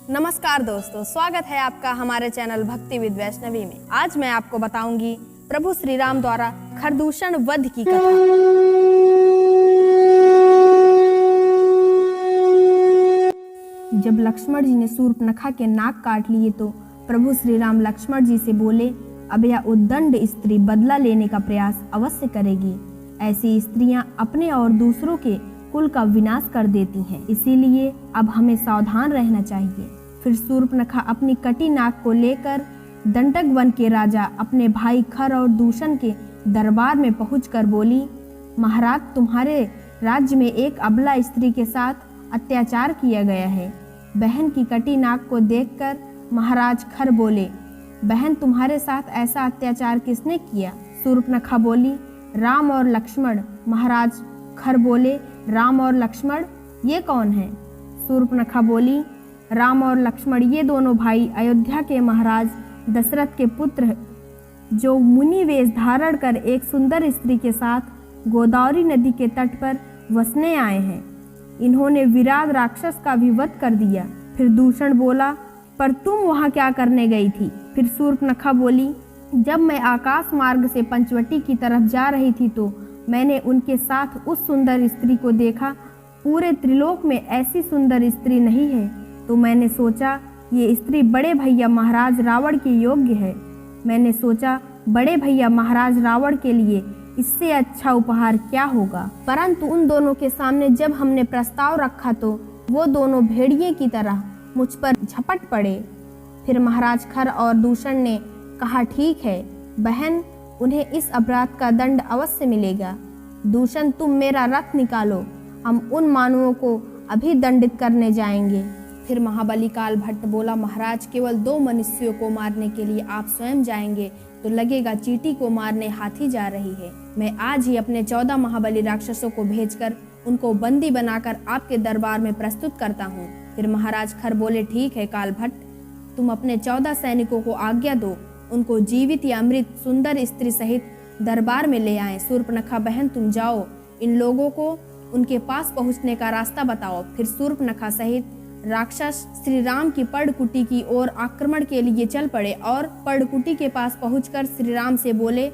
नमस्कार दोस्तों, स्वागत है आपका हमारे चैनल भक्ति विद वैष्णवी में। आज मैं आपको बताऊंगी प्रभु श्री राम द्वारा खरदूषण वध की कथा। जब लक्ष्मण जी ने शूर्पणखा के नाक काट लिए तो प्रभु श्री राम लक्ष्मण जी से बोले, अब यह उद्दंड स्त्री बदला लेने का प्रयास अवश्य करेगी। ऐसी स्त्रियां अपने और दूसरों के कुल का विनाश कर देती हैं, इसीलिए अब हमें सावधान रहना चाहिए। फिर शूर्पणखा अपनी कटी नाक को लेकर दंडक वन के राजा अपने भाई खर और दूषण के दरबार में पहुंचकर बोली, महाराज, तुम्हारे राज्य में एक अबला स्त्री के साथ अत्याचार किया गया है। बहन की कटी नाक को देखकर महाराज खर बोले, बहन, तुम्हारे साथ ऐसा अत्याचार किसने किया? शूर्पणखा बोली, राम और लक्ष्मण। महाराज खर बोले, राम और लक्ष्मण, ये कौन है? शूर्पणखा बोली, राम और लक्ष्मण ये दोनों भाई अयोध्या के महाराज दशरथ के पुत्र, जो मुनि वेश धारण कर एक सुंदर स्त्री के साथ गोदावरी नदी के तट पर वसने आए हैं। इन्होंने विराट राक्षस का भी वध कर दिया। फिर दूषण बोला, पर तुम वहाँ क्या करने गई थी? फिर शूर्पणखा बोली, जब मैं आकाश मार्ग से पंचवटी की तरफ जा रही थी तो मैंने उनके साथ उस सुंदर स्त्री को देखा। पूरे त्रिलोक में ऐसी सुंदर स्त्री नहीं है, तो मैंने सोचा ये स्त्री बड़े भैया महाराज रावण के योग्य है। मैंने सोचा बड़े भैया महाराज रावण के लिए इससे अच्छा उपहार क्या होगा। परंतु उन दोनों के सामने जब हमने प्रस्ताव रखा तो वो दोनों भेड़िए की तरह मुझ पर झपट पड़े। फिर महाराज खर और दूषण ने कहा, ठीक है बहन, उन्हें इस अपराध का दंड अवश्य मिलेगा। दूषण, तुम मेरा रथ निकालो, हम उन मानवों को अभी दंडित करने जाएंगे। फिर महाबली काल भट्ट बोला, महाराज, केवल 2 मनुष्यों को मारने के लिए आप स्वयं जाएंगे तो लगेगा चींटी को मारने हाथी जा रही है। मैं आज ही अपने 14 महाबली राक्षसों को भेजकर उनको बंदी बनाकर आपके दरबार में प्रस्तुत करता हूँ। फिर महाराज खर बोले, ठीक है काल भट्ट, तुम अपने 14 सैनिकों को आज्ञा दो, उनको जीवित या मृत सुंदर स्त्री सहित दरबार में ले आएं। शूर्पणखा बहन, तुम जाओ, इन लोगों को उनके पास पहुंचने का रास्ता बताओ। फिर शूर्पणखा सहित राक्षस श्री राम की पर्णकुटी की ओर आक्रमण के लिए चल पड़े और पर्णकुटी के पास पहुंचकर श्री राम से बोले,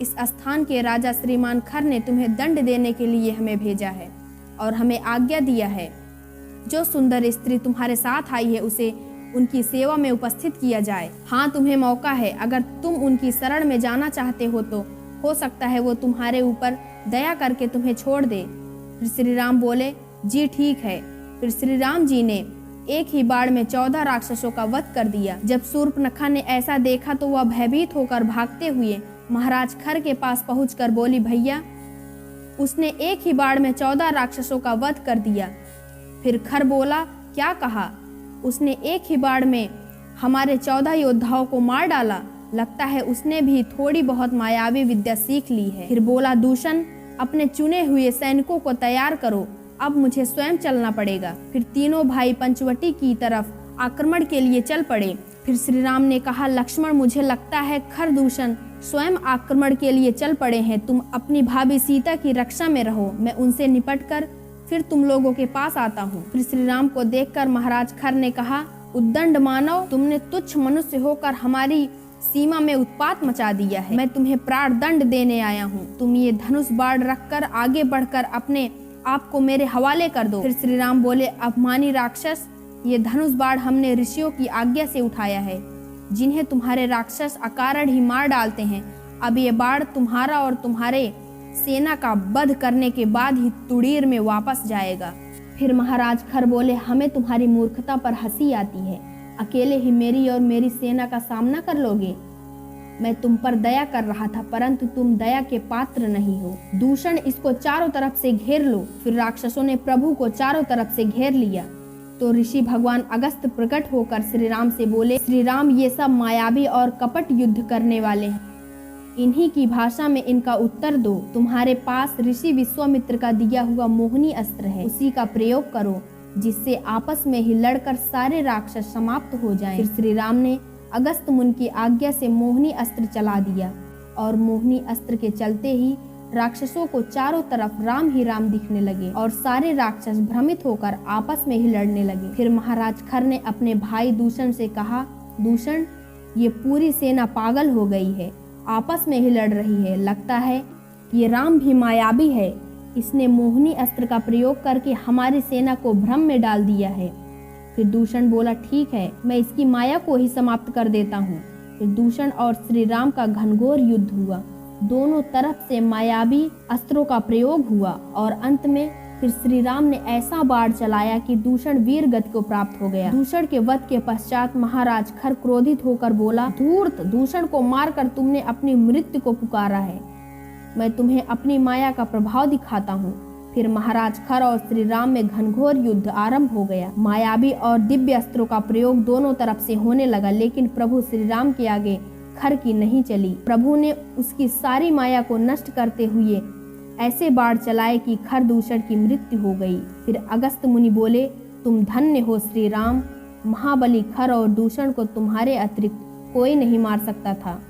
इस स्थान के राजा श्रीमान खर ने तुम्हें दंड देने के लिए हमें भेजा है और हमें आज्ञा दिया है, जो सुंदर स्त्री तुम्हारे साथ आई है उसे उनकी सेवा में उपस्थित किया जाए। हाँ, तुम्हें मौका है, अगर तुम उनकी शरण में जाना चाहते हो तो हो सकता है वो तुम्हारे ऊपर दया करके तुम्हें छोड़ दे। फिर श्री राम बोले, जी ठीक है। फिर श्री राम जी ने एक ही बाण में 14 राक्षसों का वध कर दिया। जब शूर्पणखा ने ऐसा देखा तो वह भयभीत होकर भागते हुए महाराज खर के पास पहुंचकर बोली, भैया, उसने एक ही बाण में 14 राक्षसों का वध कर दिया। फिर खर बोला, क्या कहा? उसने एक ही बाण में हमारे 14 योद्धाओं को मार डाला। लगता है उसने भी थोड़ी बहुत मायावी विद्या सीख ली है। फिर बोला, दूषण, अपने चुने हुए सैनिकों को तैयार करो, अब मुझे स्वयं चलना पड़ेगा। फिर तीनों भाई पंचवटी की तरफ आक्रमण के लिए चल पड़े। फिर श्री राम ने कहा, लक्ष्मण, मुझे लगता है खर दूषण स्वयं आक्रमण के लिए चल पड़े हैं। तुम अपनी भाभी सीता की रक्षा में रहो, मैं उनसे निपटकर फिर तुम लोगों के पास आता हूँ। फिर श्री राम को देखकर महाराज खर ने कहा, उद्दंड मानव, तुमने तुच्छ मनुष्य होकर हमारी सीमा में उत्पात मचा दिया है। मैं तुम्हें प्राण दंड देने आया हूँ। तुम ये धनुष बाण रखकर आगे बढ़कर अपने आपको मेरे हवाले कर दो। फिर श्री राम बोले, अपमानी राक्षस, ये धनुष बाण हमने ऋषियों की आज्ञा से उठाया है, जिन्हें तुम्हारे राक्षस अकारण ही मार डालते हैं। अब ये बाण तुम्हारा और तुम्हारे सेना का वध करने के बाद ही तुड़ीर में वापस जाएगा। फिर महाराज खर बोले, हमें तुम्हारी मूर्खता पर हंसी आती है। अकेले ही मेरी और मेरी सेना का सामना कर लोगे? मैं तुम पर दया कर रहा था, परंतु तुम दया के पात्र नहीं हो। दूषण, इसको चारों तरफ से घेर लो। फिर राक्षसों ने प्रभु को चारों तरफ से घेर लिया तो ऋषि भगवान अगस्त प्रकट होकर श्री राम से बोले, श्री राम, ये सब मायावी और कपट युद्ध करने वाले हैं, इन्हीं की भाषा में इनका उत्तर दो। तुम्हारे पास ऋषि विश्वामित्र का दिया हुआ मोहिनी अस्त्र है, उसी का प्रयोग करो, जिससे आपस में ही लड़कर सारे राक्षस समाप्त हो जाएं। फिर श्री राम ने अगस्त मुनि की आज्ञा से मोहिनी अस्त्र चला दिया और मोहिनी अस्त्र के चलते ही राक्षसों को चारों तरफ राम ही राम दिखने लगे और सारे राक्षस भ्रमित होकर आपस में ही लड़ने लगे। फिर महाराज खर ने अपने भाई दूषण से कहा, दूषण, ये पूरी सेना पागल हो गई है, आपस में ही लड़ रही है। लगता है ये राम भी मायावी है, इसने मोहिनी अस्त्र का प्रयोग करके हमारी सेना को भ्रम में डाल दिया है। फिर दूषण बोला, ठीक है, मैं इसकी माया को ही समाप्त कर देता हूँ। फिर दूषण और श्री राम का घनघोर युद्ध हुआ। दोनों तरफ से मायावी अस्त्रों का प्रयोग हुआ और अंत में फिर श्री राम ने ऐसा बाण चलाया कि दूषण वीर गति को प्राप्त हो गया। दूषण के वध के पश्चात महाराज खर क्रोधित होकर बोला, धूर्त, दूषण को मारकर तुमने अपनी मृत्यु को पुकारा है, मैं तुम्हें अपनी माया का प्रभाव दिखाता हूँ। फिर महाराज खर और श्री राम में घनघोर युद्ध आरंभ हो गया। मायावी और दिव्य अस्त्रों का प्रयोग दोनों तरफ से होने लगा, लेकिन प्रभु श्री राम के आगे खर की नहीं चली। प्रभु ने उसकी सारी माया को नष्ट करते हुए ऐसे बाण चलाए कि खर दूषण की मृत्यु हो गई। फिर अगस्त मुनि बोले, तुम धन्य हो श्री राम, महाबली खर और दूषण को तुम्हारे अतिरिक्त कोई नहीं मार सकता था,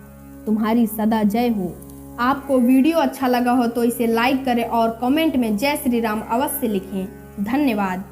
तुम्हारी सदा जय हो। आपको वीडियो अच्छा लगा हो तो इसे लाइक करें और कमेंट में जय श्री राम अवश्य लिखें। धन्यवाद।